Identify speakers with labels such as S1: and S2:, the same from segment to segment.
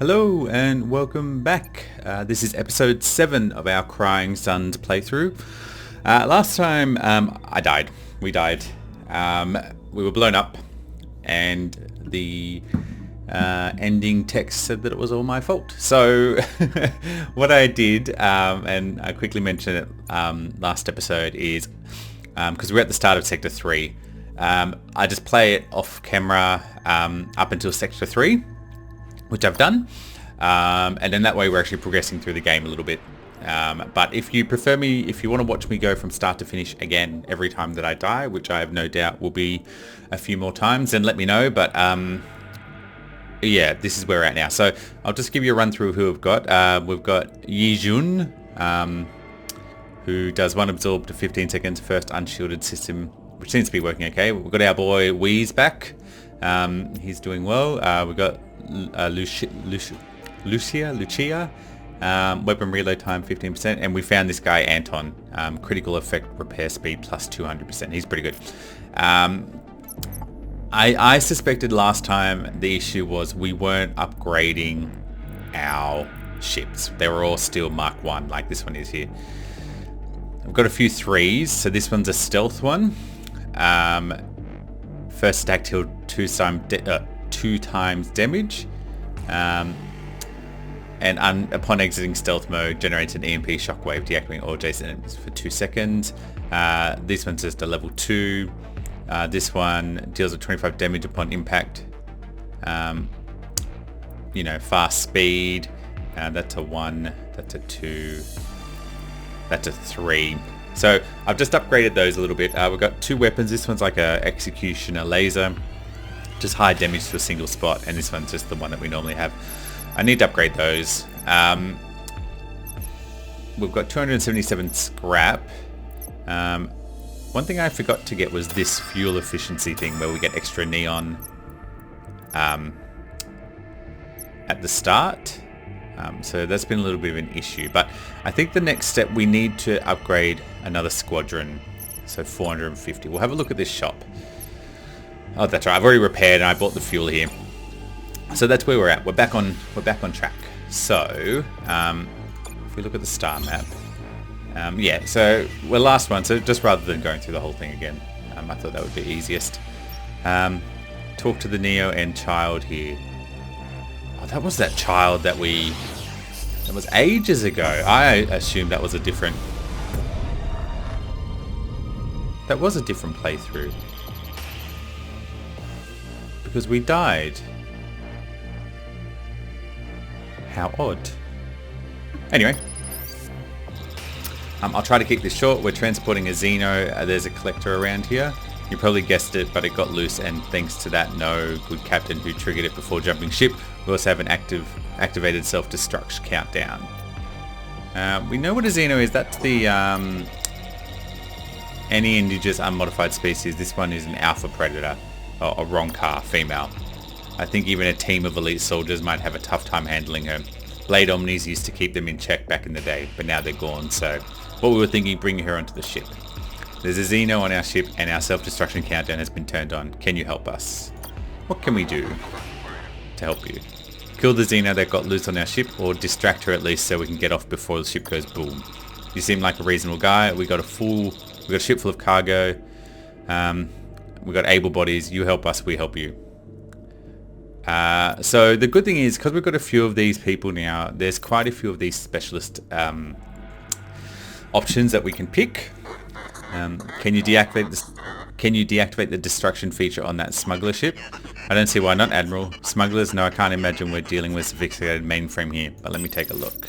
S1: Hello and welcome back. This is episode 7 of our Crying Sons playthrough. Last time I died. We died. We were blown up and the ending text said that it was all my fault. So what I did, and I quickly mentioned it last episode, is because we're at the start of Sector 3, I just play it off camera up until Sector 3. Which I've done, and then that way we're actually progressing through the game a little bit. But if you prefer me, if you want to watch me go from start to finish again every time that I die, which I have no doubt will be a few more times, then let me know. But yeah, this is where we're at now. So I'll just give you a run through of who we've got. We've got Yijun, who does 1 absorb to 15 seconds first unshielded system, which seems to be working okay. We've got our boy Wheeze back. He's doing well. We've got Lucia, weapon reload time 15%, and we found this guy Anton, critical effect repair speed plus 200%. He's pretty good. I suspected last time the issue was we weren't upgrading our ships. They were all still Mark 1 like this one is here. I've got a few 3s, so this one's a stealth one. First attack till 2 times damage, and upon exiting stealth mode generates an EMP shockwave, deactivating all adjacent enemies for 2 seconds. This one's just a level 2. This one deals with 25 damage upon impact. Fast speed. That's a 1. That's a 2. That's a 3. So I've just upgraded those a little bit. We've got 2 weapons. This one's like a executioner laser, just high damage to a single spot, and this one's just the one that we normally have. I need to upgrade those. We've got 277 scrap. One thing I forgot to get was this fuel efficiency thing where we get extra neon at the start. So that's been a little bit of an issue, but I think the next step we need to upgrade another squadron, so 450. We'll have a look at this shop. Oh, that's right. I've already repaired and I bought the fuel here, so that's where we're at. We're back on track. So if we look at the star map, yeah. So we're last one. So just rather than going through the whole thing again, I thought that would be easiest. Talk to the Neo and child here. Oh, that was that child that was ages ago. I assumed that was a different playthrough. Because we died. How odd. Anyway. I'll try to keep this short. We're transporting a Xeno. There's a collector around here. You probably guessed it, but it got loose, and thanks to that no good captain who triggered it before jumping ship, we also have an activated self-destruct countdown. We know what a Xeno is. That's the any indigenous unmodified species. This one is an alpha predator, or a Roncar female. I think even a team of elite soldiers might have a tough time handling her. Blade Omnis used to keep them in check back in the day, but now they're gone, so what we were thinking, bringing her onto the ship. There's a Xeno on our ship and our self-destruction countdown has been turned on. Can you help us? What can we do to help you? Kill the Xeno that got loose on our ship, or distract her at least so we can get off before the ship goes boom. You seem like a reasonable guy. We got a ship full of cargo. We got able bodies. You help us, we help you. So the good thing is, because we've got a few of these people now, there's quite a few of these specialist options that we can pick. Can you deactivate the destruction feature on that smuggler ship? I don't see why not, Admiral. Smugglers? No, I can't imagine we're dealing with a sophisticated mainframe here, but let me take a look.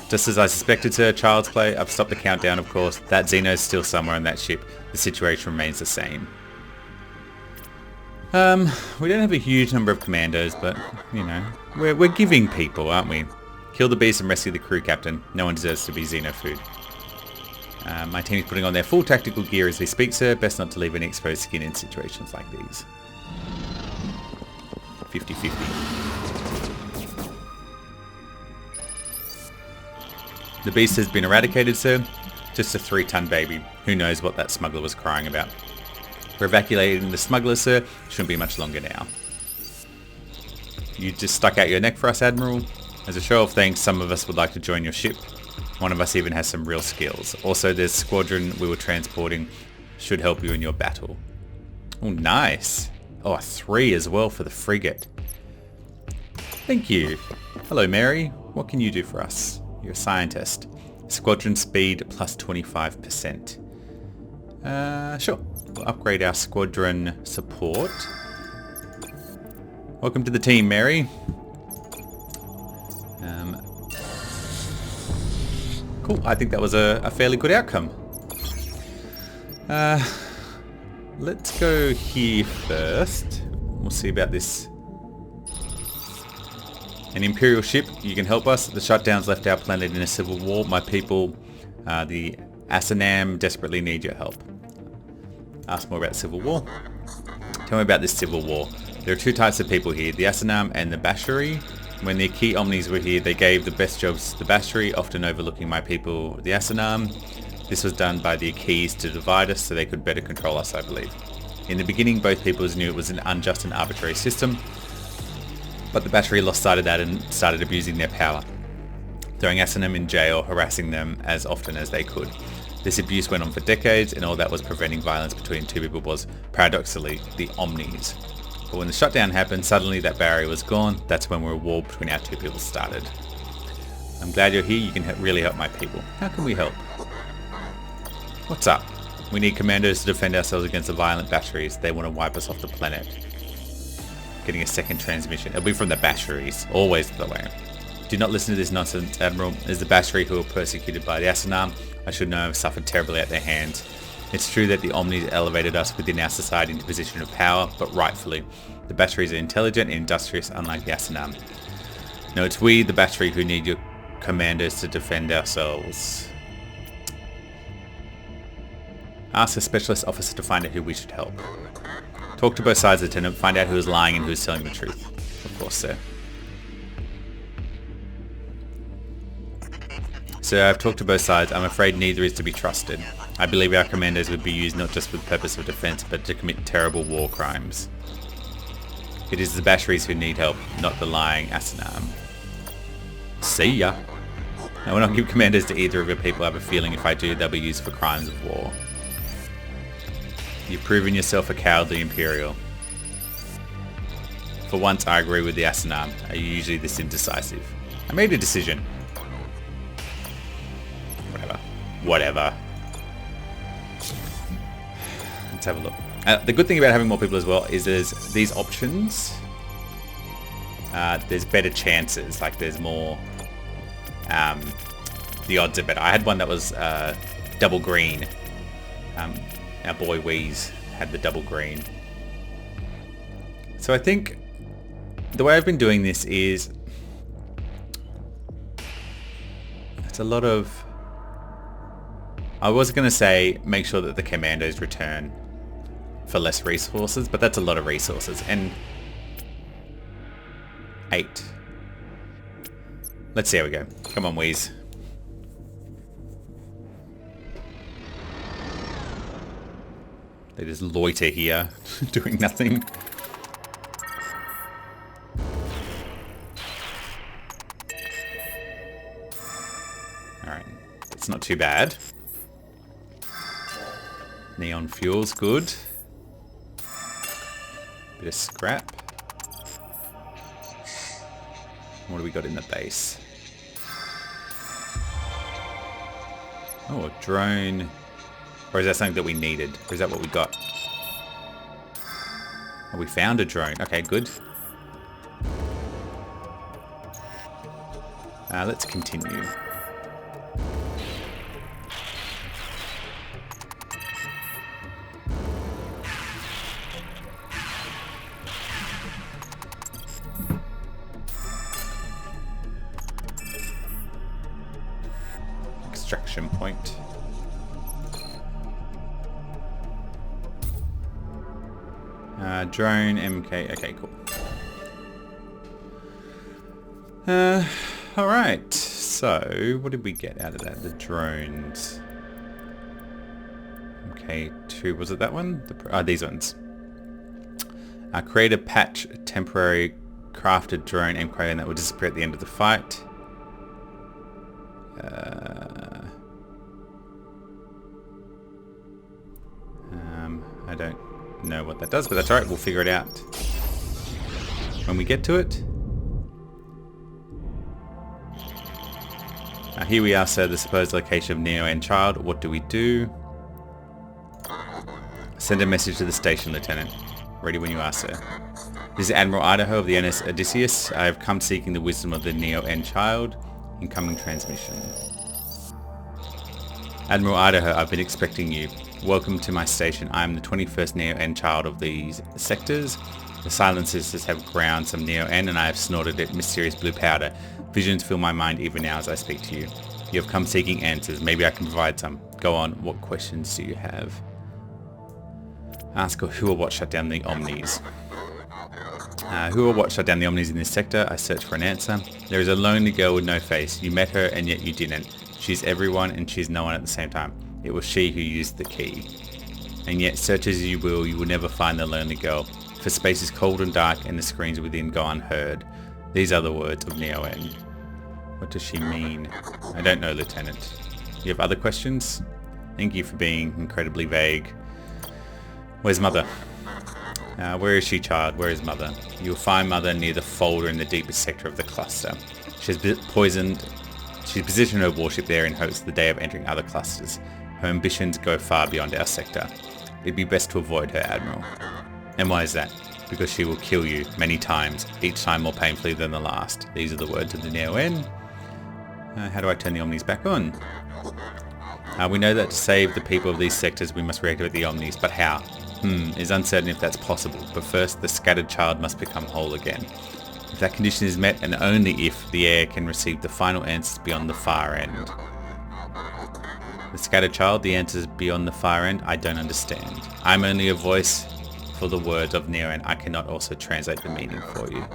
S1: Just as I suspected, sir, child's play. I've stopped the countdown, of course. That Xeno's still somewhere on that ship. The situation remains the same. We don't have a huge number of commandos, but, you know, we're giving people, aren't we? Kill the beast and rescue the crew captain. No one deserves to be Xeno food. My team is putting on their full tactical gear as we speak, sir. Best not to leave any exposed skin in situations like these. 50-50. The beast has been eradicated, sir. Just a 3-ton baby. Who knows what that smuggler was crying about. We're evacuating the smugglers, sir. Shouldn't be much longer now. You just stuck out your neck for us, Admiral. As a show of thanks, some of us would like to join your ship. One of us even has some real skills. Also, this squadron we were transporting should help you in your battle. Oh, nice. Oh, a 3 as well for the frigate. Thank you. Hello, Mary. What can you do for us? You're a scientist. Squadron speed plus 25%. Sure. We'll upgrade our squadron support. Welcome to the team, Mary. Cool. I think that was a fairly good outcome. Let's go here first. We'll see about this. An Imperial ship, you can help us. The shutdowns left our planet in a civil war. My people, the Asanam, desperately need your help. Ask more about the Civil War. Tell me about this Civil War. There are 2 types of people here, the Asanam and the Bashari. When the key Omnis were here, they gave the best jobs to the Bashari, often overlooking my people, the Asanam. This was done by the Keys to divide us so they could better control us, I believe. In the beginning, both peoples knew it was an unjust and arbitrary system, but the Bashari lost sight of that and started abusing their power, throwing Asanam in jail, harassing them as often as they could. This abuse went on for decades, and all that was preventing violence between 2 people was, paradoxically, the Omnis. But when the shutdown happened, suddenly that barrier was gone. That's when a war between our 2 people started. I'm glad you're here. You can really help my people. How can we help? What's up? We need commandos to defend ourselves against the violent Basharis. They want to wipe us off the planet. Getting a second transmission. It'll be from the Basharis. Always the way. Do not listen to this nonsense, Admiral. It is the Bashari who were persecuted by the Asanam. I should know have suffered terribly at their hands. It's true that the Omnis elevated us within our society into a position of power, but rightfully. The Basharis are intelligent and industrious, unlike the Asanam. No, it's we, the Bashari, who need your commandos to defend ourselves. Ask a specialist officer to find out who we should help. Talk to both sides, Lieutenant. Find out who is lying and who is telling the truth. Of course, sir. Sir, I've talked to both sides. I'm afraid neither is to be trusted. I believe our commandos would be used not just for the purpose of defense, but to commit terrible war crimes. It is the Basharis who need help, not the lying Asanam. See ya. I will not give commandos to either of your people. I have a feeling if I do, they'll be used for crimes of war. You've proven yourself a cowardly Imperial. For once, I agree with the Asanam. Are you usually this indecisive? I made a decision. Whatever. Let's have a look. The good thing about having more people as well is there's these options. There's better chances. Like there's more. The odds are better. I had one that was double green. Our boy Wheeze had the double green. So I think the way I've been doing this is it's a lot of. I was going to say make sure that the commandos return for less resources, but that's a lot of resources. And 8. Let's see how we go. Come on, Wheeze. They just loiter here, doing nothing. Alright, it's not too bad. Neon fuel's good. Bit of scrap. What do we got in the base? Oh, a drone. Or is that something that we needed? Or is that what we got? Oh, we found a drone. Okay, good. Let's continue. Extraction point. Drone, MK, okay, cool. Alright, so what did we get out of that? The drones. MK2, was it that one? These ones. Create a patch temporary crafted drone MK that will disappear at the end of the fight. I don't know what that does, but that's alright, we'll figure it out when we get to it. Here we are, sir, the supposed location of Neo and Child. What do we do? Send a message to the station, Lieutenant. Ready when you are, sir. This is Admiral Idaho of the NS Odysseus. I have come seeking the wisdom of the Neo and Child. Incoming transmission. Admiral Idaho, I've been expecting you. Welcome to my station. I am the 21st Neo N child of these sectors. The Silent Sisters have ground some Neo N and I have snorted it mysterious blue powder. Visions fill my mind even now as I speak to you. You have come seeking answers. Maybe I can provide some. Go on, what questions do you have? Ask who or what shut down the Omnis. Who or what shut down the Omnis in this sector? I search for an answer. There is a lonely girl with no face. You met her and yet you didn't. She's everyone and she's no one at the same time. It was she who used the key. And yet, search as you will never find the lonely girl. For space is cold and dark and the screams within go unheard. These are the words of Neo-N. What does she mean? I don't know, Lieutenant. You have other questions? Thank you for being incredibly vague. Where's Mother? Where is she, child? Where is Mother? You will find Mother near the folder in the deepest sector of the cluster. She's positioned her warship there in hopes of the day of entering other clusters. Her ambitions go far beyond our sector. It'd be best to avoid her, Admiral. And why is that? Because she will kill you many times, each time more painfully than the last. These are the words of the Neo-N. How do I turn the Omnis back on? We know that to save the people of these sectors we must reactivate the Omnis, but how? It is uncertain if that's possible, but first the scattered child must become whole again. If that condition is met, and only if, the heir can receive the final answers beyond the far end. The scattered child, the answers beyond the far end, I don't understand. I'm only a voice for the words of Neo and I cannot also translate the meaning for you.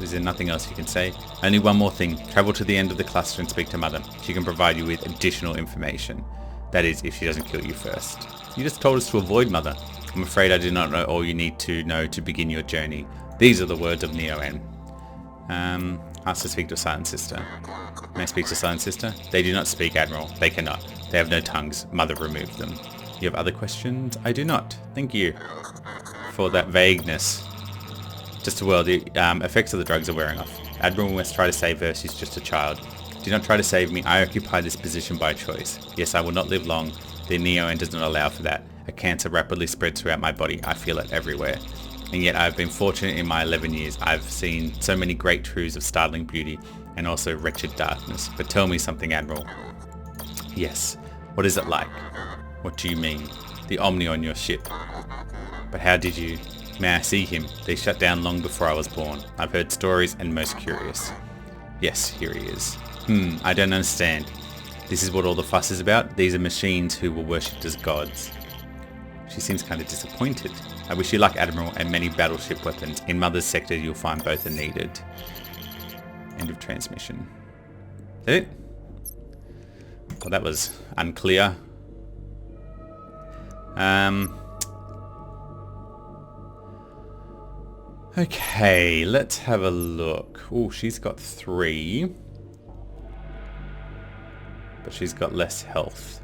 S1: Is there nothing else you can say? Only one more thing. Travel to the end of the cluster and speak to Mother. She can provide you with additional information. That is, if she doesn't kill you first. You just told us to avoid Mother. I'm afraid I do not know all you need to know to begin your journey. These are the words of Neo-N. Ask to speak to a Silent Sister. May I speak to Silent Sister? They do not speak, Admiral. They cannot. They have no tongues. Mother removed them. You have other questions? I do not. Thank you for that vagueness. Just a word, the effects of the drugs are wearing off. Admiral must try to save her. She's just a child. Do not try to save me. I occupy this position by choice. Yes, I will not live long. The Neo-N does not allow for that. A cancer rapidly spreads throughout my body. I feel it everywhere. And yet I've been fortunate in my 11 years. I've seen so many great truths of startling beauty and also wretched darkness. But tell me something, Admiral. Yes. What is it like? What do you mean? The Omni on your ship. But how did you... May I see him? They shut down long before I was born. I've heard stories and most curious. Yes, here he is. I don't understand. This is what all the fuss is about? These are machines who were worshipped as gods. She seems kind of disappointed. I wish you luck, Admiral, and many battleship weapons. In Mother's sector, you'll find both are needed. End of transmission. Is that it? Well, that was unclear. Okay, let's have a look. Oh, she's got 3. But she's got less health.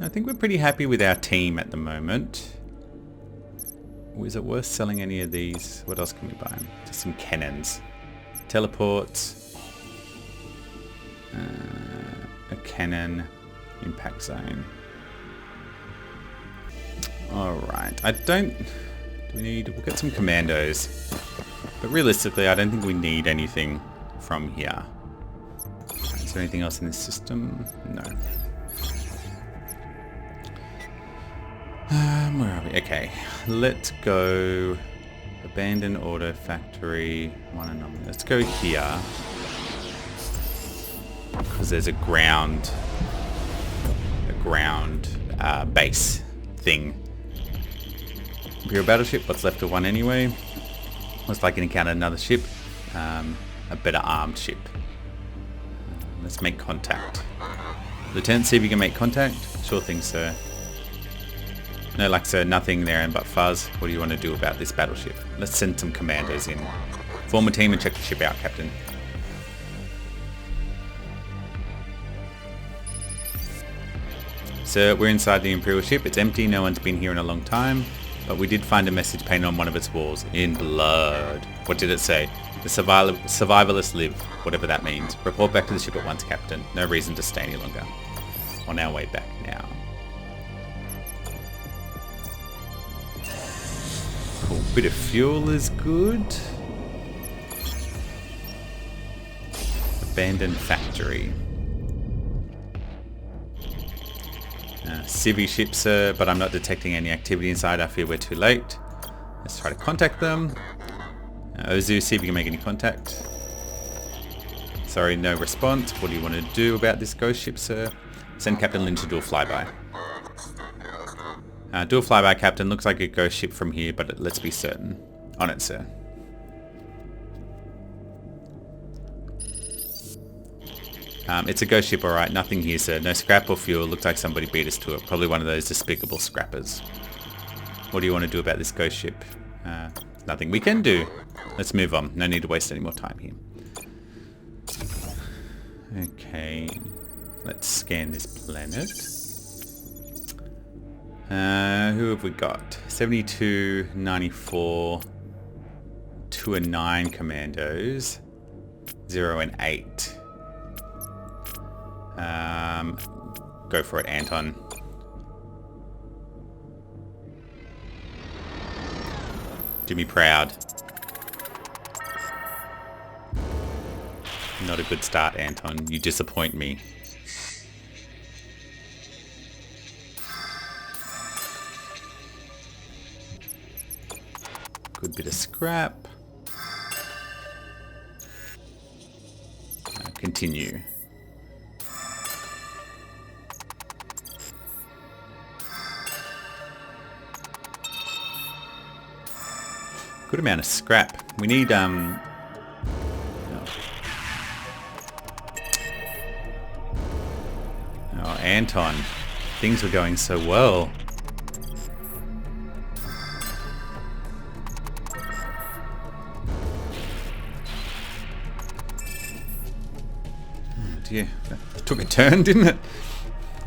S1: I think we're pretty happy with our team at the moment. Is it worth selling any of these? What else can we buy? Just some cannons. Teleports. A cannon. Impact zone. Alright. I don't... Do we need... We'll get some commandos. But realistically, I don't think we need anything from here. Is there anything else in this system? No. Where are we? Okay, let's go abandon auto factory, one anomaly. Let's go here because there's a ground base thing. Imperial battleship, what's left of one anyway. Most likely to encounter another ship, a better armed ship. Let's make contact. Lieutenant, see if you can make contact. Sure thing, sir. No luck, sir. Nothing there but fuzz. What do you want to do about this battleship? Let's send some commandos in. Form a team and check the ship out, Captain. Sir, we're inside the Imperial ship. It's empty. No one's been here in a long time. But we did find a message painted on one of its walls. In blood. What did it say? The survivalists live. Whatever that means. Report back to the ship at once, Captain. No reason to stay any longer. On our way back now. Cool. Bit of fuel is good. Abandoned factory. Civvy ship, sir, but I'm not detecting any activity inside. I fear we're too late. Let's try to contact them. Ozu, see if you can make any contact. Sorry, no response. What do you want to do about this ghost ship, sir? Send Captain Lynch to do a flyby. Do a flyby, Captain. Looks like a ghost ship from here, but let's be certain. On it, sir. It's a ghost ship, alright. Nothing here, sir. No scrap or fuel. Looks like somebody beat us to it. Probably one of those despicable scrappers. What do you want to do about this ghost ship? Nothing we can do. Let's move on. No need to waste any more time here. Okay. Let's scan this planet. Who have we got? 72, 94, 2 and 9 commandos. 0 and 8. Go for it, Anton. Do me proud. Not a good start, Anton. You disappoint me. Good bit of scrap. Continue. Good amount of scrap. We need Oh, Anton. Things were going so well. Oh dear. That took a turn, didn't it?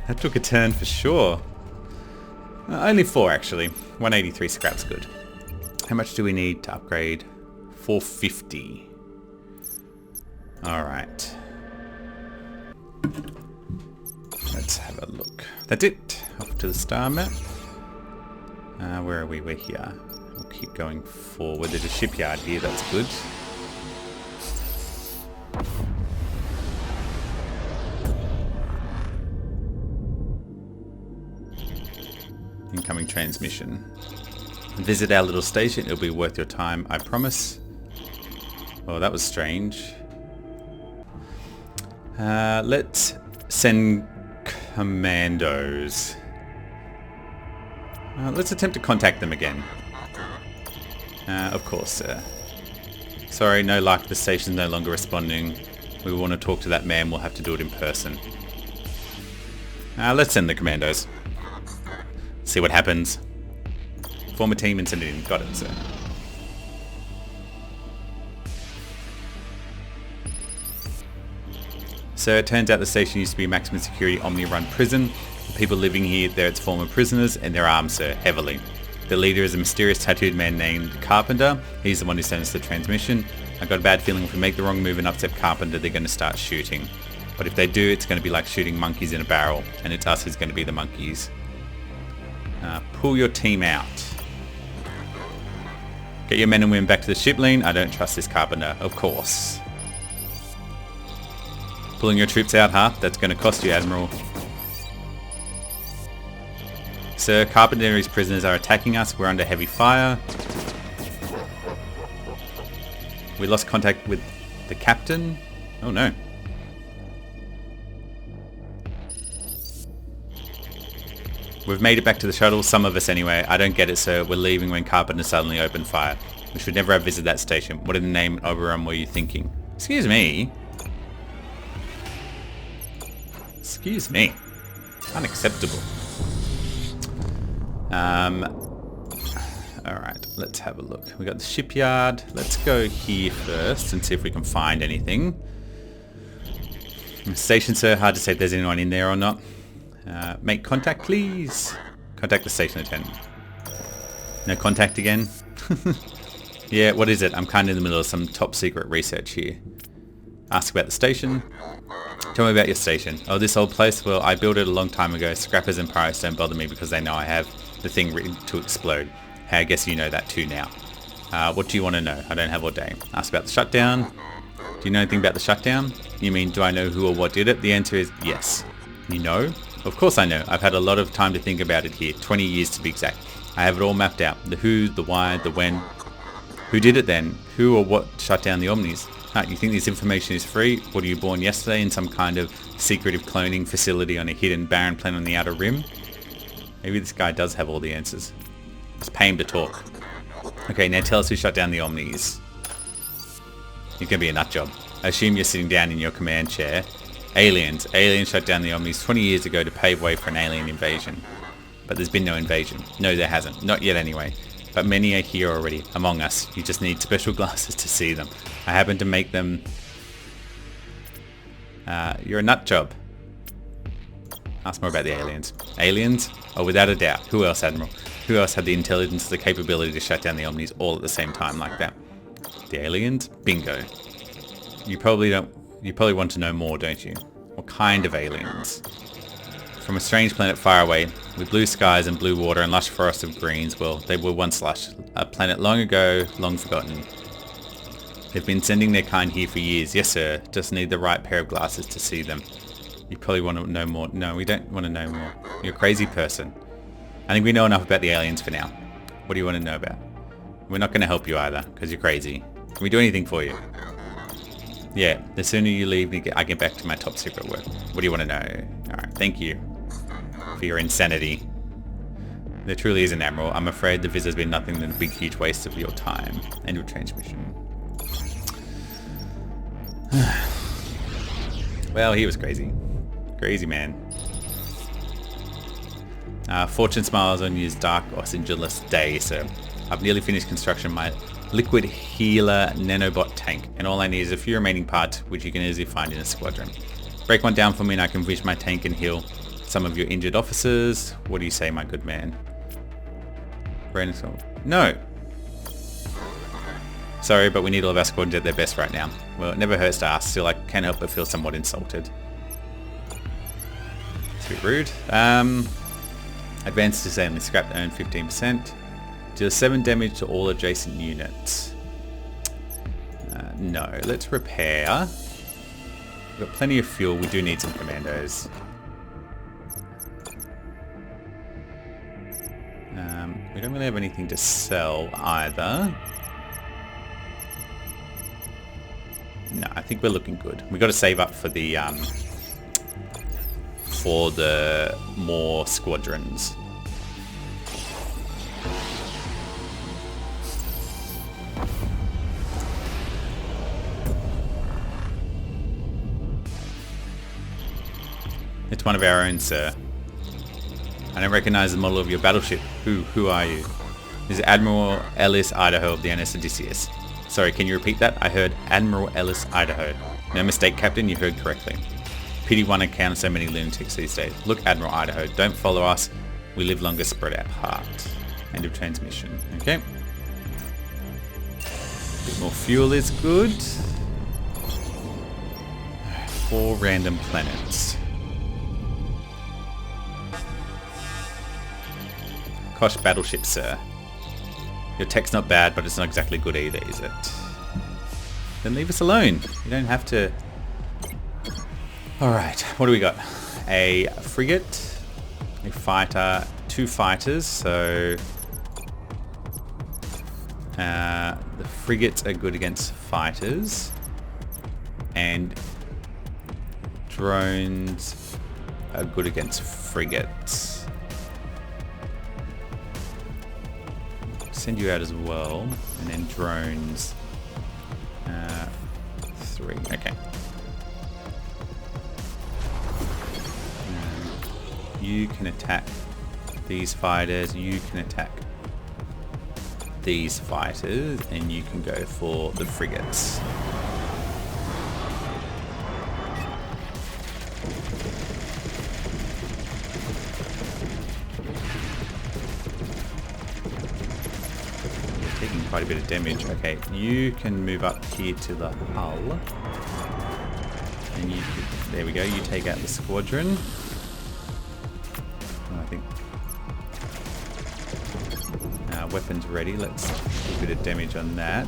S1: That took a turn for sure. Only 4 actually. 183 scrap's good. How much do we need to upgrade? 450. Alright. Let's have a look. That's it. Off to the star map. Where are we? We're here. We'll keep going forward. There's a shipyard here. That's good. Incoming transmission. Visit our little station. It'll be worth your time, I promise. Oh, that was strange. Let's send commandos. Let's attempt to contact them again. Of course, sir. Sorry, no luck. The station's no longer responding. We want to talk to that man. We'll have to do it in person. Let's send the commandos. See what happens. Form a team and send it in. Got it, sir. So it turns out the station used to be a maximum security Omni-run prison. The people living here, they're its former prisoners, and they're armed, sir, heavily. The leader is a mysterious tattooed man named Carpenter. He's the one who sent us the transmission. I got a bad feeling if we make the wrong move and upset Carpenter, they're going to start shooting. But if they do, it's going to be like shooting monkeys in a barrel, and it's us who's going to be the monkeys. Pull your team out. Get your men and women back to the ship lane. I don't trust this Carpenter, of course. Pulling your troops out, huh? That's going to cost you, Admiral. Sir, Carpenter and his prisoners are attacking us. We're under heavy fire. We lost contact with the captain. Oh no. We've made it back to the shuttle, some of us anyway. I don't get it, sir. We're leaving when Carpenter suddenly opened fire. We should never have visited that station. What in the name of Oberon were you thinking? Excuse me? Excuse me. Unacceptable. Alright, let's have a look. We got the shipyard. Let's go here first and see if we can find anything. Station, sir. Hard to say if there's anyone in there or not. Make contact, please. Contact the station attendant. No contact again? Yeah, what is it? I'm kind of in the middle of some top secret research here. Ask about the station. Tell me about your station. Oh, this old place? Well, I built it a long time ago. Scrappers and pirates don't bother me because they know I have the thing written to explode. Hey, I guess you know that too now. What do you want to know? I don't have all day. Ask about the shutdown. Do you know anything about the shutdown? You mean, do I know who or what did it? The answer is yes. You know? Of course I know. I've had a lot of time to think about it here. 20 years to be exact. I have it all mapped out. The who, the why, the when. Who did it then? Who or what shut down the Omnis? You think this information is free? What, were you born yesterday in some kind of secretive cloning facility on a hidden barren planet on the outer rim? Maybe this guy does have all the answers. Just pay him to talk. Okay, now tell us who shut down the Omnis. You're gonna be a nut job. I assume you're sitting down in your command chair. Aliens. Aliens shut down the Omnis 20 years ago to pave way for an alien invasion. But there's been no invasion. No, there hasn't. Not yet anyway. But many are here already, among us. You just need special glasses to see them. I happen to make them... you're a nut job. Ask more about the aliens. Aliens? Oh, without a doubt. Who else, Admiral? Who else had the intelligence, the capability to shut down the Omnis all at the same time like that? The aliens? Bingo. You probably want to know more, don't you? What kind of aliens? From a strange planet far away, with blue skies and blue water and lush forests of greens. Well, they were once lush. A planet long ago, long forgotten. They've been sending their kind here for years. Yes, sir. Just need the right pair of glasses to see them. You probably want to know more. No, we don't want to know more. You're a crazy person. I think we know enough about the aliens for now. What do you want to know about? We're not going to help you either, because you're crazy. Can we do anything for you? Yeah, the sooner you leave, I get back to my top secret work. What do you want to know? Alright, thank you for your insanity. There truly is an Admiral. I'm afraid the visit has been nothing than a big, huge waste of your time and your transmission. Well, he was crazy. Crazy man. Fortune smiles on you's dark, oxygenless day, sir. I've nearly finished construction of my liquid healer nanobot tank, and all I need is a few remaining parts, which you can easily find in a squadron. Break one down for me and I can finish my tank and heal some of your injured officers. What do you say, my good man? No! Sorry, but we need all of our squadrons at their best right now. Well, it never hurts to ask, still I can't help but feel somewhat insulted. It's a bit rude. Advanced disabled, scrap earn 15%. Deal 7 damage to all adjacent units. No, let's repair. We've got plenty of fuel, we do need some commandos. We don't really have anything to sell either. No, I think we're looking good. We've got to save up for the more squadrons. It's one of our own, sir. I don't recognize the model of your battleship. Who are you? This is Admiral Ellis Idaho of the NS Odysseus. Sorry, can you repeat that? I heard Admiral Ellis Idaho. No mistake, Captain, you heard correctly. Pity one encounter so many lunatics these days. Look, Admiral Idaho, don't follow us. We live longer spread apart. End of transmission. Okay. A bit more fuel is good. 4 random planets. Kosh battleship, sir. Your tech's not bad, but it's not exactly good either, is it? Then leave us alone. You don't have to... Alright, what do we got? A frigate, a fighter, 2 fighters, so... the frigates are good against fighters. And drones are good against frigates. Send you out as well, and then drones 3. Okay. You can attack these fighters. You can attack these fighters. And you can go for the frigates. Taking quite a bit of damage. Okay, you can move up here to the hull. And you can, there we go, you take out the squadron. I think weapons ready. Let's do a bit of damage on that.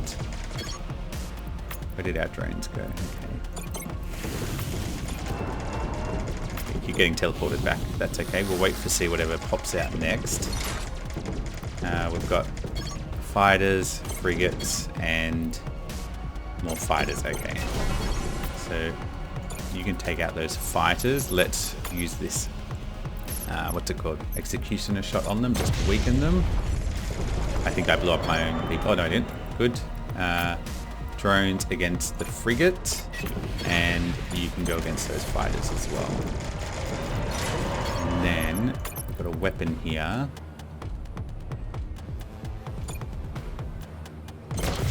S1: Where did our drones go? Okay. You're getting teleported back. That's okay. We'll wait to see whatever pops out next. We've got fighters, frigates, and more fighters. Okay. So you can take out those fighters. Let's use this, what's it called? Executioner shot on them, just to weaken them. I think I blew up my own people. Oh no, I didn't. Good. Drones against the frigate, and you can go against those fighters as well. And then we've got a weapon here.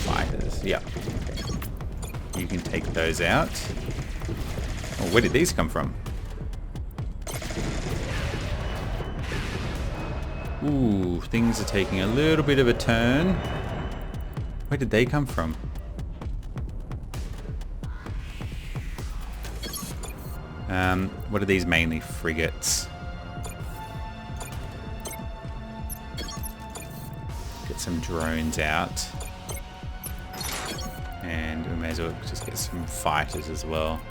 S1: Fighters, yeah. Okay. You can take those out. Oh, where did these come from? Ooh, things are taking a little bit of a turn. Where did they come from? What are these mainly? Frigates. Get some drones out. And we may as well just get some fighters as well.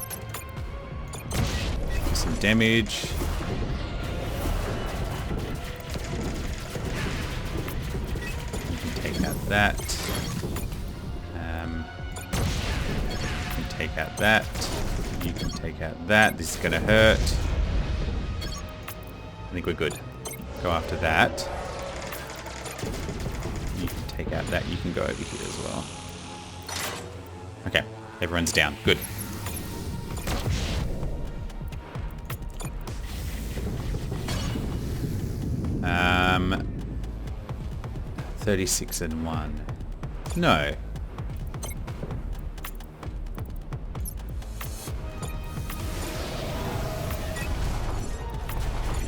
S1: Some damage. You can take out that. You can take out that. You can take out that. This is going to hurt. I think we're good. Go after that. You can take out that. You can go over here as well. Okay, everyone's down. Good. 36 and 1. No.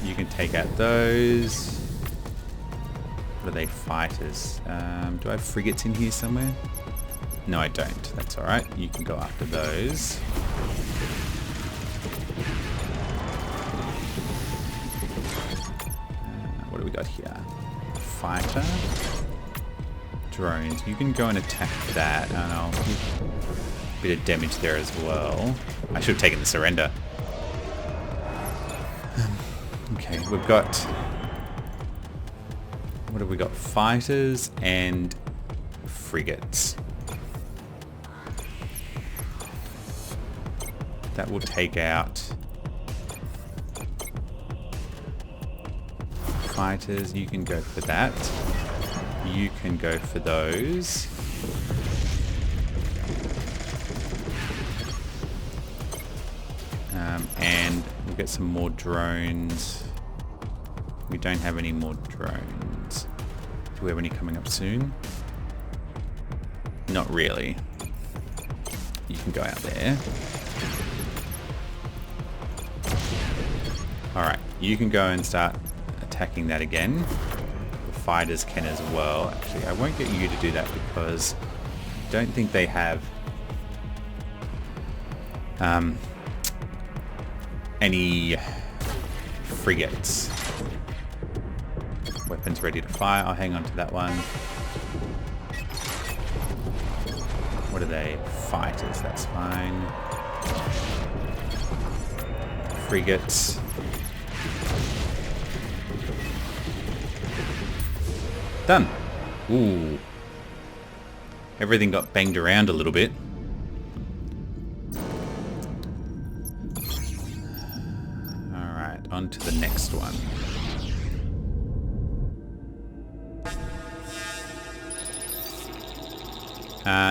S1: You can take out those. What are they? Fighters. Do I have frigates in here somewhere? No, I don't. That's alright. You can go after those. What do we got here? Fighter. Drones. You can go and attack that. And I'll give a bit of damage there as well. I should have taken the surrender. Okay, we've got... What have we got? Fighters and frigates. That will take out fighters. You can go for that. You can go for those. And we'll get some more drones. We don't have any more drones. Do we have any coming up soon? Not really. You can go out there. Alright, you can go and start attacking that again. The fighters can as well. Actually, I won't get you to do that because I don't think they have any frigates. Weapons ready to fire. I'll hang on to that one. What are they? Fighters, that's fine. Frigates. Done. Ooh. Everything got banged around a little bit. Alright, on to the next one.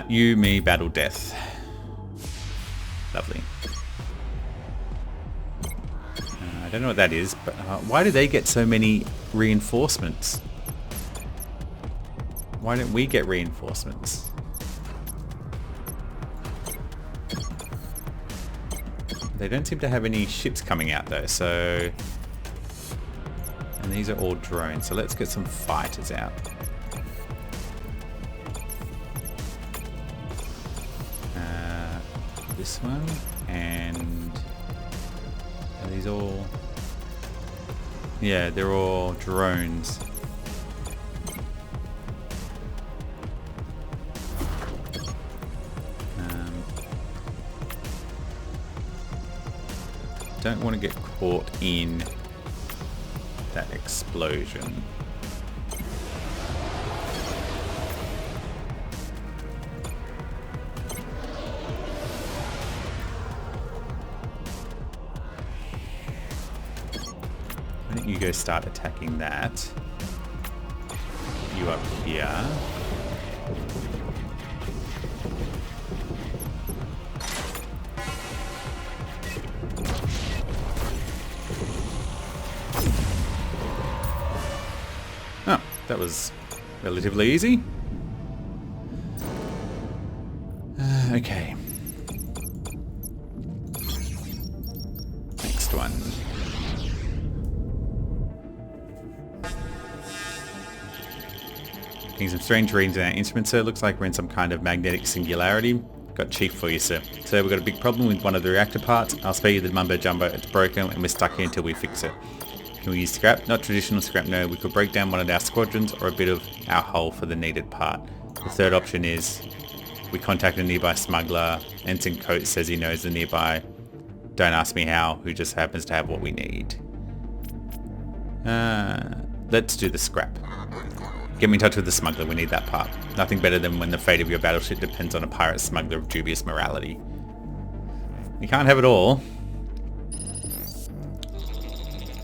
S1: You, me, battle, death. Lovely. I don't know what that is, but why do they get so many reinforcements? Why don't we get reinforcements? They don't seem to have any ships coming out though, so... And these are all drones, so let's get some fighters out. This one, and are these all... Yeah, they're all drones. Don't want to get caught in that explosion. Why don't you go start attacking that? You up here. Oh, that was relatively easy. Okay. Next one. Getting some strange readings in our instrument, sir. Looks like we're in some kind of magnetic singularity. Got chief for you, sir. Sir, we've got a big problem with one of the reactor parts. I'll spare you the mumbo jumbo. It's broken and we're stuck here until we fix it. Can we use scrap? Not traditional scrap, no. We could break down one of our squadrons or a bit of our hull for the needed part. The third option is we contact a nearby smuggler. Ensign Coates says he knows the nearby. Don't ask me how, who just happens to have what we need. Let's do the scrap. Get me in touch with the smuggler, we need that part. Nothing better than when the fate of your battleship depends on a pirate smuggler of dubious morality. You can't have it all.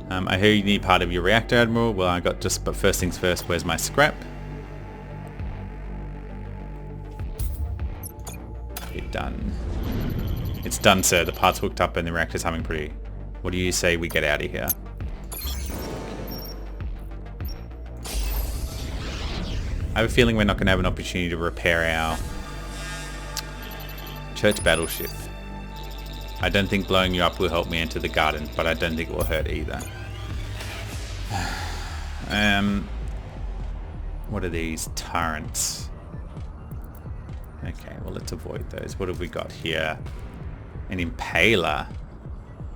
S1: I hear you need part of your reactor, Admiral. Well, I got just, but first things first, where's my scrap? Get done. It's done, sir. The part's hooked up and the reactor's humming pretty. What do you say we get out of here? I have a feeling we're not going to have an opportunity to repair our church battleship. I don't think blowing you up will help me enter the garden, but I don't think it will hurt either. What are these? Turrets. Okay, well let's avoid those. What have we got here? An impaler.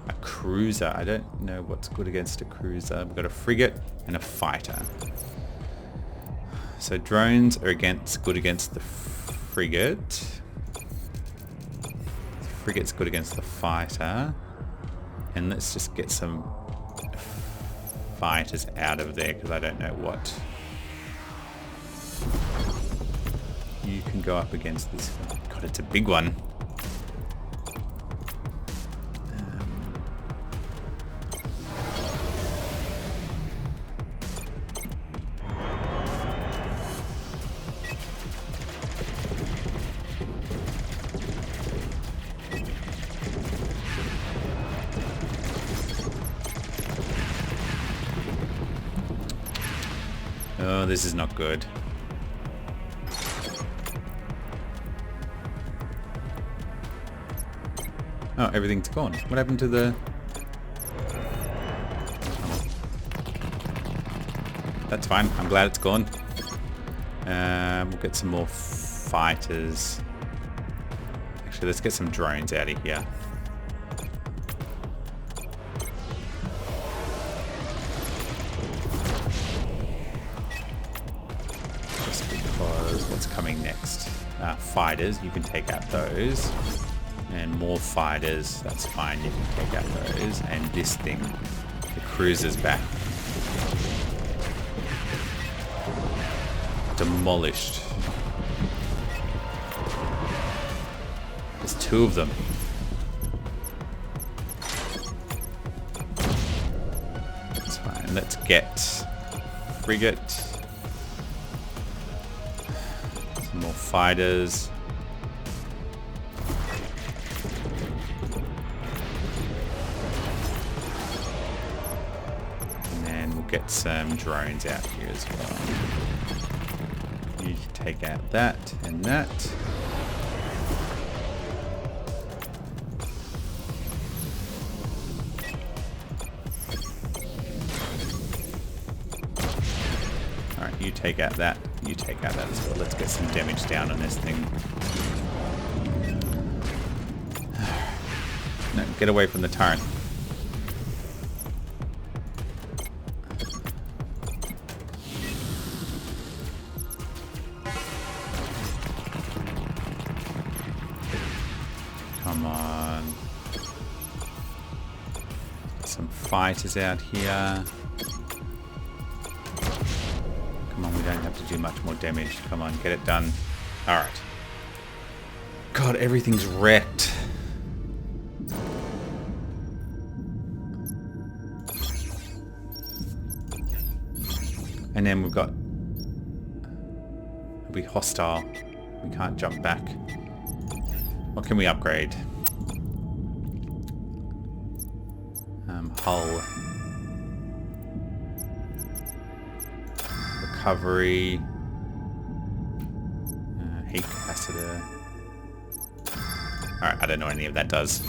S1: A cruiser. I don't know what's good against a cruiser. We've got a frigate and a fighter. So drones are good against the frigate. The frigate's good against the fighter. And let's just get some fighters out of there because I don't know what. You can go up against this. God, it's a big one. Oh, this is not good. Oh, everything's gone. What happened to the... Oh. That's fine. I'm glad it's gone. We'll get some more fighters. Actually, let's get some drones out of here. What's coming next? Fighters, you can take out those. And more fighters, that's fine, you can take out those. And this thing, the cruiser's back. Demolished. There's two of them. That's fine, let's get frigate. More fighters. get some drones out here as well. You can take out that and that. Alright, you take out that. You take out that as well. Let's get some damage down on this thing. No, get away from the turret. Come on. Some fighters out here. Come on, we don't have to do much more damage. Come on, get it done. Alright. God, everything's wrecked. And then we've got... It'll be hostile. We can't jump back. What can we upgrade? Hull. Recovery. Heat capacitor. Alright, I don't know what any of that does.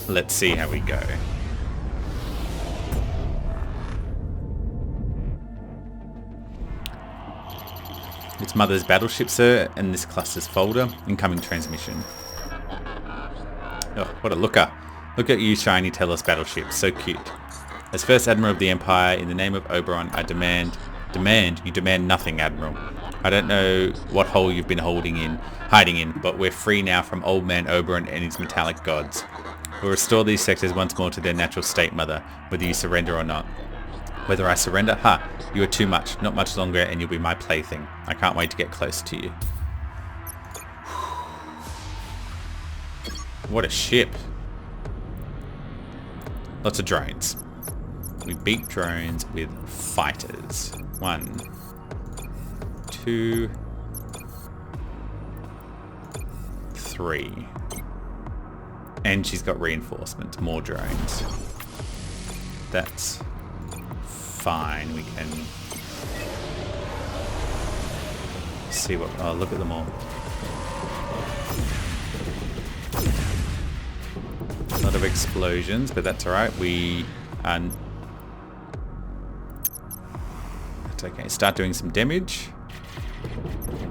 S1: Let's see how we go. It's Mother's battleship, sir, and this cluster's folder. Incoming transmission. Oh, what a looker. Look at you, shiny Telos battleship. So cute. As First Admiral of the Empire, in the name of Oberon, I demand... You demand nothing, Admiral. I don't know what hole you've been hiding in, but we're free now from Old Man Oberon and his metallic gods. We'll restore these sectors once more to their natural state, Mother, whether you surrender or not. Whether I surrender? Ha! You are too much. Not much longer and you'll be my plaything. I can't wait to get close to you. What a ship. Lots of drones. We beat drones with fighters. 1, 2, 3. And she's got reinforcements. More drones. That's... fine, we can see what... Oh, look at them all. A lot of explosions, but that's alright. We... That's okay. Start doing some damage.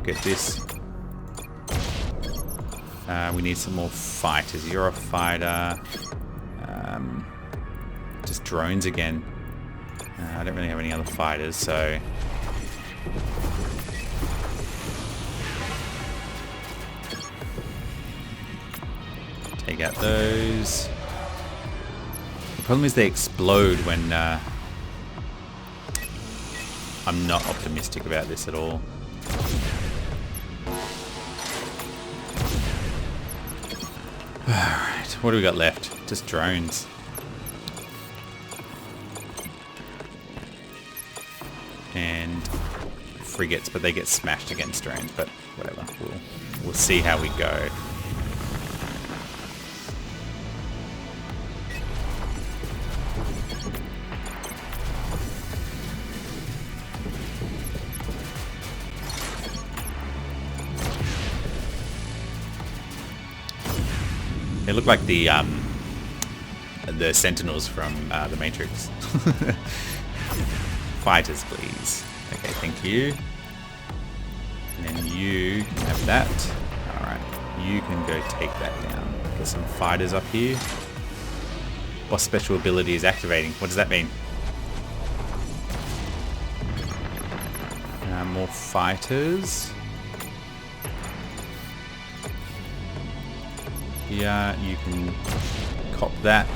S1: Get this. We need some more fighters. You're a fighter. Just drones again. I don't really have any other fighters, so... Take out those. The problem is they explode when... I'm not optimistic about this at all. Alright, what do we got left? Just drones. And frigates, but they get smashed against drones, but whatever. We'll see how we go. They look like the Sentinels from the Matrix. Fighters, please. Okay, thank you. And then you can have that. Alright, you can go take that down. Get some fighters up here. Boss special ability is activating. What does that mean? More fighters. Yeah, you can cop that.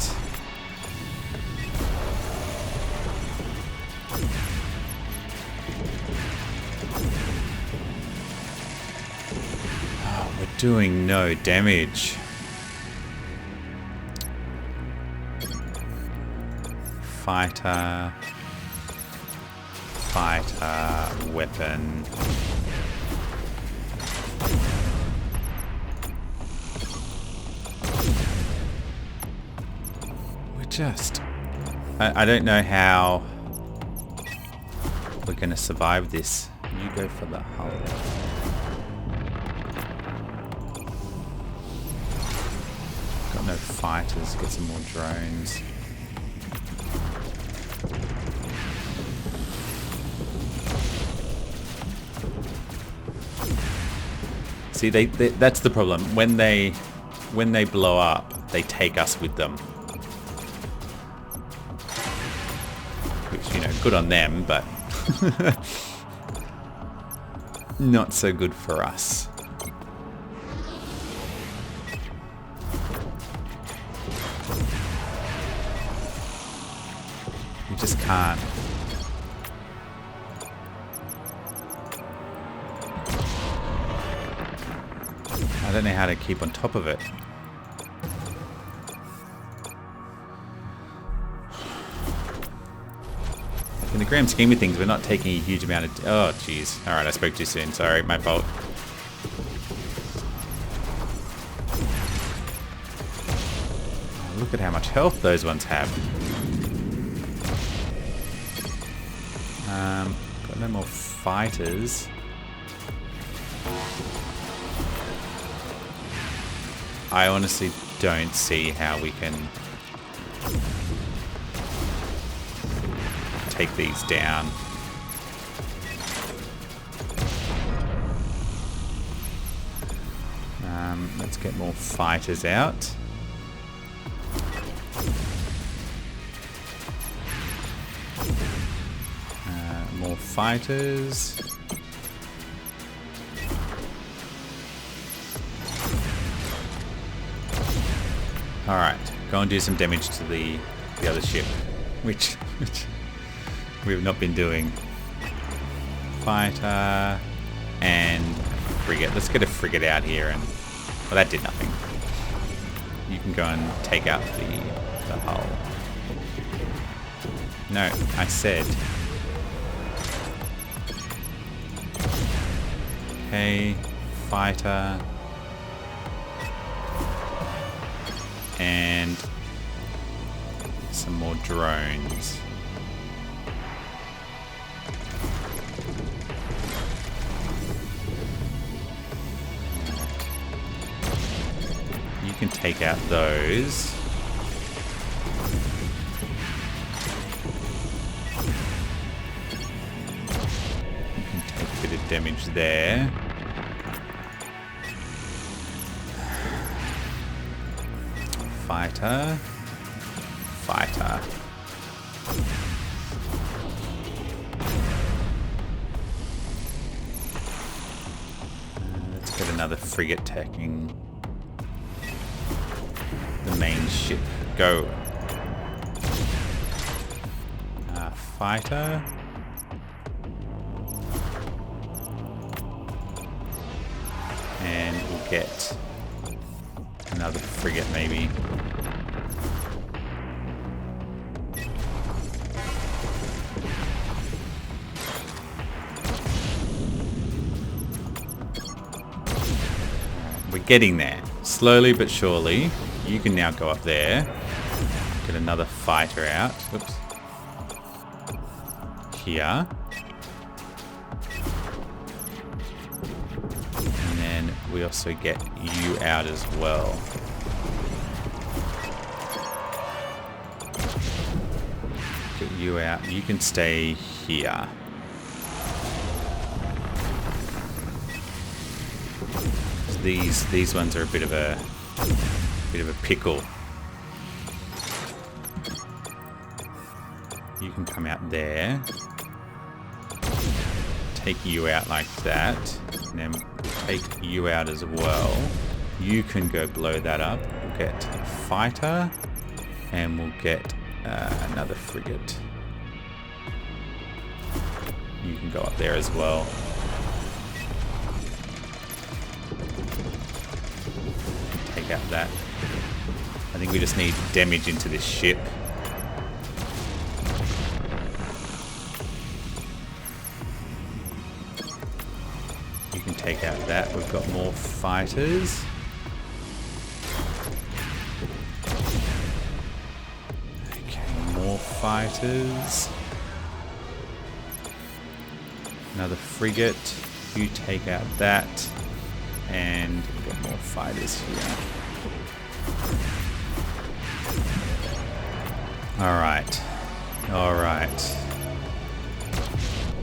S1: Oh, we're doing no damage. Fighter. Fighter. Weapon. just... I don't know how we're going to survive this. You go for the hull. Got no fighters. Get some more drones. See, that's the problem. When they blow up, they take us with them. Which, you know, good on them, but not so good for us. You just can't. I don't know how to keep on top of it. In the grand scheme of things, we're not taking a huge amount of... Oh, jeez. Alright, I spoke too soon. Sorry, my fault. Look at how much health those ones have. Got no more fighters. I honestly don't see how we can take these down. Let's get more fighters out. More fighters. Alright, go and do some damage to the other ship, which we have not been doing. Fighter and frigate. Let's get a frigate out here and... Well, that did nothing. You can go and take out the hull. No, I said... Okay, fighter... And some more drones. You can take out those. You can take a bit of damage there. Fighter. Fighter. Let's get another frigate attacking the main ship. Go. Fighter. And we'll get another frigate maybe. We're getting there. Slowly but surely. You can now go up there. Get another fighter out. Whoops. Here. And then we also get you out as well. Get you out. You can stay here. These ones are a bit of a pickle. You can come out there. Take you out like that. And then take you out as well. You can go blow that up. We'll get a fighter. And we'll get another frigate. You can go up there as well. Take out that. I think we just need damage into this ship. You can take out that. We've got more fighters. fighters. Another frigate. You take out that. And we've got more fighters here. Alright. Alright.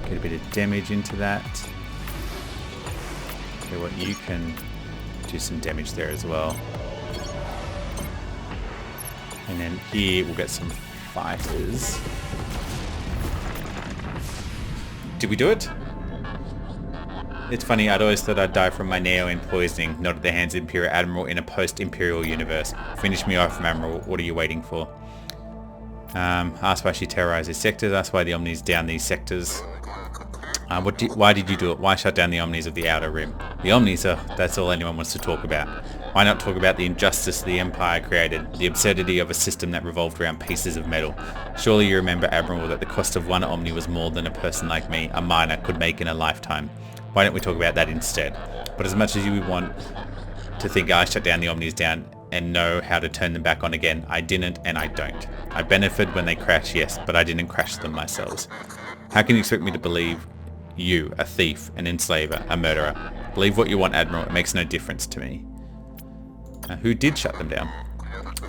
S1: Get a bit of damage into that. Okay, what you can do some damage there as well. And then here we'll get some fighters. Did we do it? It's funny, I'd always thought I'd die from my Neo in poisoning, not at the hands of Imperial Admiral in a post-Imperial universe. Finish me off, Admiral. What are you waiting for? Ask why she terrorized these sectors. Ask why the Omnis down these sectors. Why did you do it? Why shut down the Omnis of the Outer Rim? The Omnis that's all anyone wants to talk about. Why not talk about the injustice the Empire created, the absurdity of a system that revolved around pieces of metal? Surely you remember, Admiral, that the cost of one Omni was more than a person like me, a miner, could make in a lifetime. Why don't we talk about that instead? But as much as you would want to think I shut down the Omnis down and know how to turn them back on again, I didn't and I don't. I benefited when they crashed, yes, but I didn't crash them myself. How can you expect me to believe you, a thief, an enslaver, a murderer? Believe what you want, Admiral, it makes no difference to me. Who did shut them down?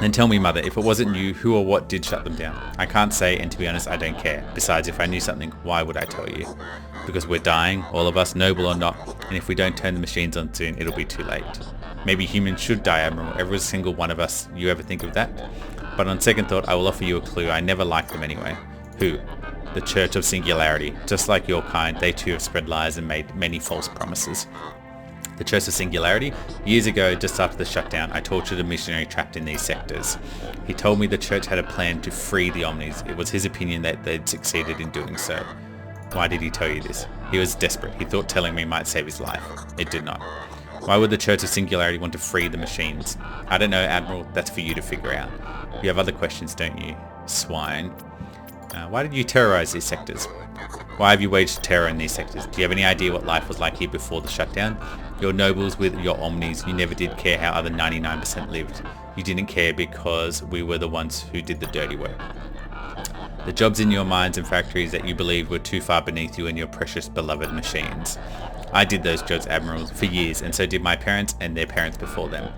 S1: Then tell me, Mother, if it wasn't you, who or what did shut them down? I can't say, and to be honest, I don't care. Besides, if I knew something, why would I tell you? Because we're dying, all of us, noble or not, and if we don't turn the machines on soon, it'll be too late. Maybe humans should die, Admiral, every single one of us. You ever think of that? But on second thought, I will offer you a clue. I never liked them anyway. Who? The Church of Singularity. Just like your kind, they too have spread lies and made many false promises. The Church of Singularity? Years ago, just after the shutdown, I tortured a missionary trapped in these sectors. He told me the Church had a plan to free the Omnis. It was his opinion that they'd succeeded in doing so. Why did he tell you this? He was desperate. He thought telling me might save his life. It did not. Why would the Church of Singularity want to free the machines? I don't know, Admiral. That's for you to figure out. You have other questions, don't you? Swine. Why did you terrorize these sectors? Why have you waged terror in these sectors? Do you have any idea what life was like here before the shutdown? Your nobles with your Omnis, you never did care how other 99% lived. You didn't care because we were the ones who did the dirty work. The jobs in your mines and factories that you believed were too far beneath you and your precious beloved machines. I did those jobs, Admiral, for years, and so did my parents and their parents before them.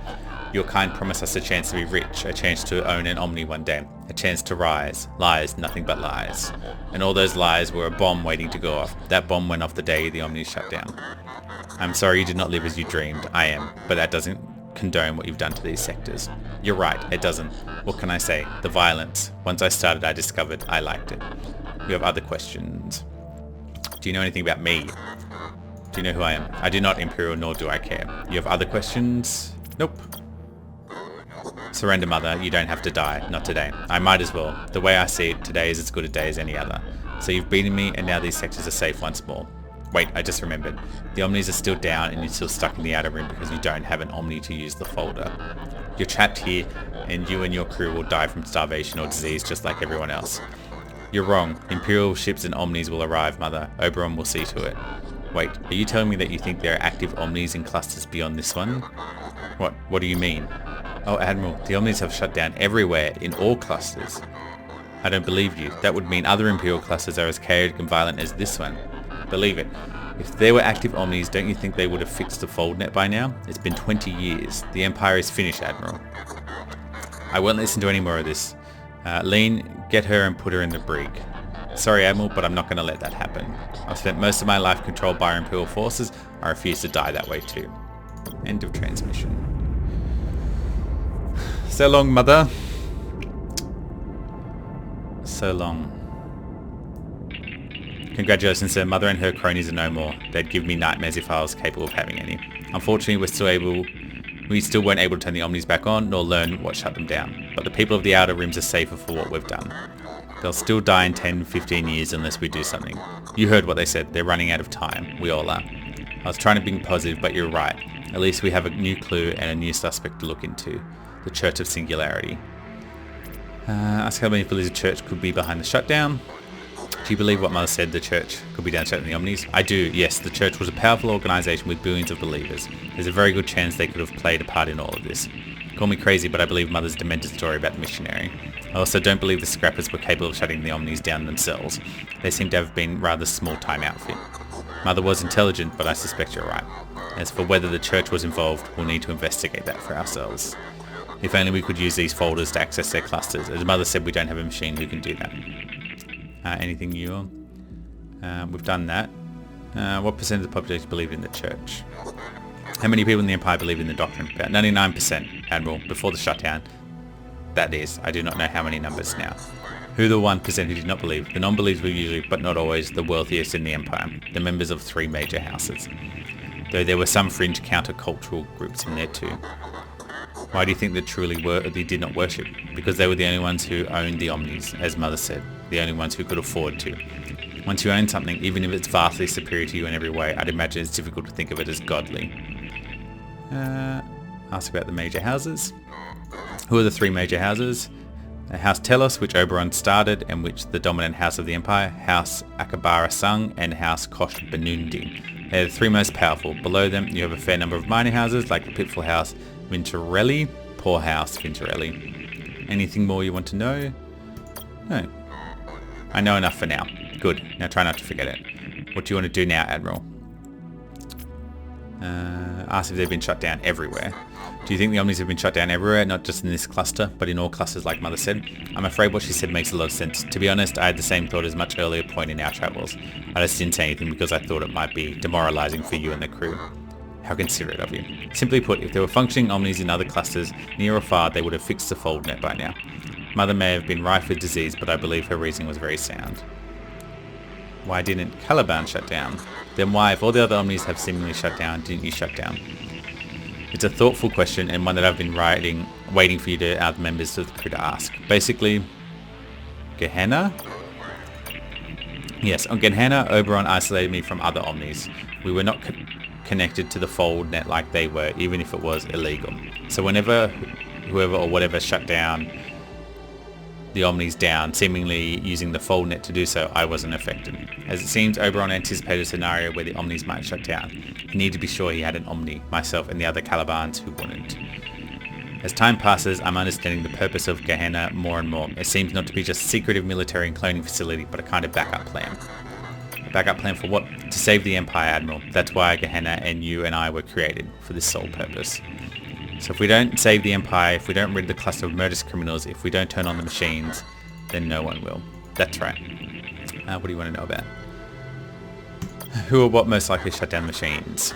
S1: Your kind promised us a chance to be rich, a chance to own an Omni one day, a chance to rise. Lies, nothing but lies. And all those lies were a bomb waiting to go off. That bomb went off the day the Omni shut down. I'm sorry you did not live as you dreamed. I am. But that doesn't condone what you've done to these sectors. You're right, it doesn't. What can I say? The violence. Once I started, I discovered I liked it. You have other questions. Do you know anything about me? Do you know who I am? I do not, Imperial, nor do I care. You have other questions? Nope. Surrender, Mother. You don't have to die. Not today. I might as well. The way I see it, today is as good a day as any other. So you've beaten me, and now these sectors are safe once more. Wait, I just remembered. The Omnis are still down, and you're still stuck in the Outer Rim because you don't have an Omni to use the folder. You're trapped here, and you and your crew will die from starvation or disease just like everyone else. You're wrong. Imperial ships and Omnis will arrive, Mother. Oberon will see to it. Wait, are you telling me that you think there are active Omnis in clusters beyond this one? What do you mean? Oh, Admiral, the Omnis have shut down everywhere, in all clusters. I don't believe you. That would mean other Imperial clusters are as chaotic and violent as this one. Believe it. If there were active Omnis, don't you think they would have fixed the foldnet by now? It's been 20 years. The Empire is finished, Admiral. I won't listen to any more of this. Lean, get her and put her in the brig. Sorry, Admiral, but I'm not going to let that happen. I've spent most of my life controlled by Imperial forces. I refuse to die that way too. End of transmission. So long, Mother. So long. Congratulations, sir. Mother and her cronies are no more. They'd give me nightmares if I was capable of having any. Unfortunately, we still weren't able to turn the Omnis back on, nor learn what shut them down. But the people of the Outer Rims are safer for what we've done. They'll still die in 10, 15 years unless we do something. You heard what they said. They're running out of time. We all are. I was trying to be positive, but you're right. At least we have a new clue and a new suspect to look into. The Church of Singularity. Ask how many believe the Church could be behind the shutdown. Do you believe what Mother said, the Church could be down shutting the Omnis? I do, yes. The Church was a powerful organisation with billions of believers. There's a very good chance they could have played a part in all of this. Call me crazy, but I believe Mother's demented story about the missionary. I also don't believe the scrappers were capable of shutting the Omnis down themselves. They seem to have been rather small-time outfit. Mother was intelligent, but I suspect you're right. As for whether the church was involved, we'll need to investigate that for ourselves. If only we could use these folders to access their clusters. As Mother said, we don't have a machine who can do that. Anything new on? We've done that. What percent of the population believed in the church? How many people in the Empire believe in the doctrine? About 99%, Admiral, before the shutdown. That is, I do not know how many numbers now. Who are the 1% who did not believe? The non-believers were usually, but not always, the wealthiest in the Empire, the members of 3 major houses. Though there were some fringe counter-cultural groups in there too. Why do you think they did not worship? Because they were the only ones who owned the Omnis, as Mother said, the only ones who could afford to. Once you own something, even if it's vastly superior to you in every way, I'd imagine it's difficult to think of it as godly. Ask about the major houses. Who are the 3 major houses? House Telos, which Oberon started, and which the dominant house of the Empire, House Akabara sung, and House Kosh Benundi. They're the 3 most powerful. Below them, you have a fair number of minor houses, like the Pitfall House Vintorelli, Poor House Vintorelli. Anything more you want to know? No. I know enough for now. Good. Now try not to forget it. What do you want to do now, Admiral? Ask if they've been shut down everywhere. Do you think the Omnis have been shut down everywhere, not just in this cluster, but in all clusters like Mother said? I'm afraid what she said makes a lot of sense. To be honest, I had the same thought as much earlier point in our travels. I just didn't say anything because I thought it might be demoralizing for you and the crew. How considerate of you. Simply put, if there were functioning Omnis in other clusters, near or far, they would have fixed the fold net by now. Mother may have been rife with disease, but I believe her reasoning was very sound. Why didn't Caliban shut down? Then why, if all the other Omnis have seemingly shut down, didn't you shut down? It's a thoughtful question and one that I've been waiting for you to, our members of the crew to ask. Basically, Gehenna? Yes, on Gehenna, Oberon isolated me from other Omnis. We were not connected to the fold net like they were, even if it was illegal. So whenever whoever or whatever shut down the Omnis down, seemingly using the fold net to do so, I wasn't affected. As it seems, Oberon anticipated a scenario where the Omnis might shut down. He needed to be sure he had an Omni, myself and the other Calibans who wouldn't. As time passes, I'm understanding the purpose of Gehenna more and more. It seems not to be just a secretive military and cloning facility, but a kind of backup plan. A backup plan for what? To save the Empire, Admiral. That's why Gehenna and you and I were created, for this sole purpose. So if we don't save the Empire, if we don't rid the cluster of murderous criminals, if we don't turn on the machines, then no one will. That's right. What do you want to know about? Who or what most likely shut down the machines?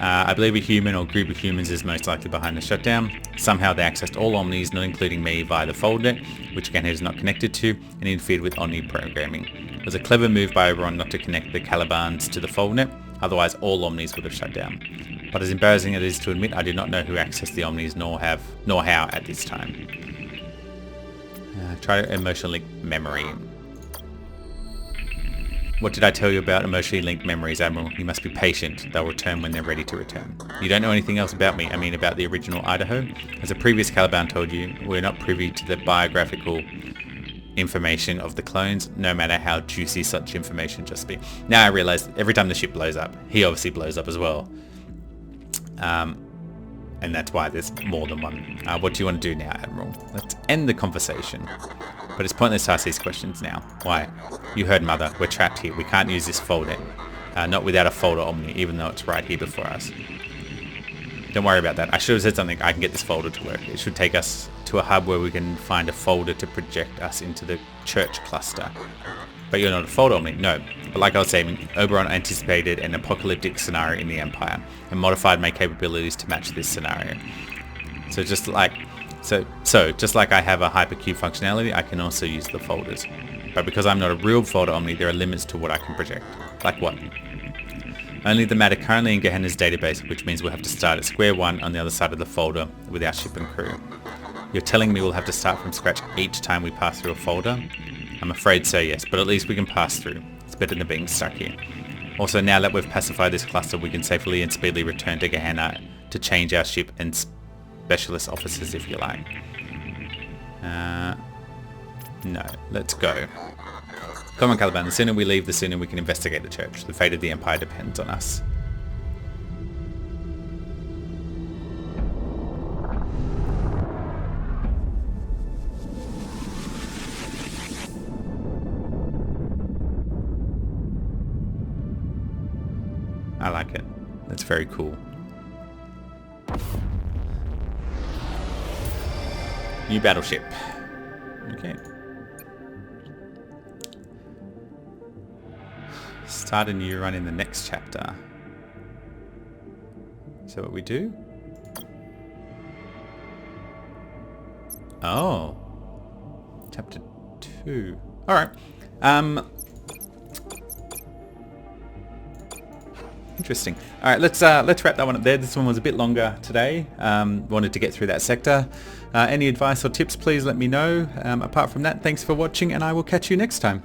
S1: I believe a human or group of humans is most likely behind the shutdown. Somehow they accessed all Omnis, not including me, via the foldnet, which Gehenna is not connected to, and interfered with Omni programming. It was a clever move by Oberon not to connect the Calibans to the foldnet, otherwise all Omnis would have shut down. But as embarrassing as it is to admit, I do not know who accessed the Omnis nor how at this time. Try emotional link memory. What did I tell you about emotionally linked memories, Admiral? You must be patient. They'll return when they're ready to return. You don't know anything else about me, I mean about the original Idaho? As a previous Caliban told you, we're not privy to the biographical information of the clones, no matter how juicy such information just be. Now I realize every time the ship blows up, he obviously blows up as well. And that's why there's more than one. What do you want to do now, Admiral? Let's end the conversation. But it's pointless to ask these questions now. Why? You heard Mother. We're trapped here. We can't use this folder. Not without a folder Omni, even though it's right here before us. Don't worry about that. I should have said something. I can get this folder to work. It should take us to a hub where we can find a folder to project us into the church cluster. But you're not a folder Omni? No. But like I was saying, Oberon anticipated an apocalyptic scenario in the Empire and modified my capabilities to match this scenario. So just like I have a hypercube functionality, I can also use the folders. But because I'm not a real folder Omni, there are limits to what I can project. Like what? Only the matter currently in Gehenna's database, which means we'll have to start at square one on the other side of the folder with our ship and crew. You're telling me we'll have to start from scratch each time we pass through a folder? I'm afraid so, yes, but at least we can pass through. It's better than being stuck here. Also, now that we've pacified this cluster, we can safely and speedily return to Gehenna to change our ship and specialist officers if you like. No, let's go. Come on, Caliban, the sooner we leave, the sooner we can investigate the church. The fate of the Empire depends on us. very cool. New battleship. Okay. Start a new run in the next chapter. Is that what we do? Oh. Chapter 2. Alright. Interesting. Alright, let's wrap that one up there. This one was a bit longer today. Wanted to get through that sector. Any advice or tips, please let me know. Apart from that, thanks for watching, and I will catch you next time.